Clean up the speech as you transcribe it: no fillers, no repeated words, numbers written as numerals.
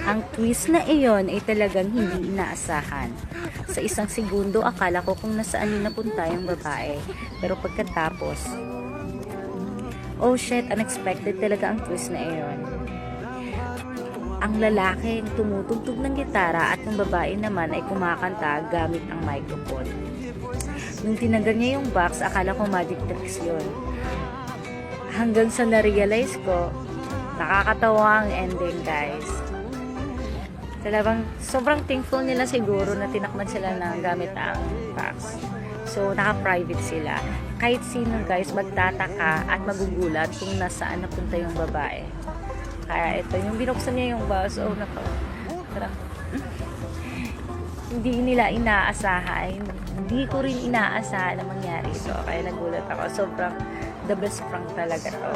Ang twist na iyon ay talagang hindi inaasahan. Sa isang segundo, akala ko kung nasaan yung napunta yung babae. Pero pagkatapos, oh shit, unexpected talaga ang twist na iyon. Ang lalaki tumutugtog ng gitara at yung babae naman ay kumakanta gamit ang microphone. Nung tinanggal niya yung box, akala ko magic tricks yun. Hanggang sa na-realize ko, nakakatawa ang ending, guys. Talagang sobrang thankful nila siguro na tinakman sila ng gamit ang box. So, naka-private sila. Kahit sino, guys, magtataka at magugulat kung nasaan napunta yung babae. Kaya ito, yung binuksan niya yung box, oh nako. Parang, hindi nila inaasahan. Hindi ko rin inaasahan na mangyari ito. Kaya nagulat ako. Sobrang the best prank talaga to.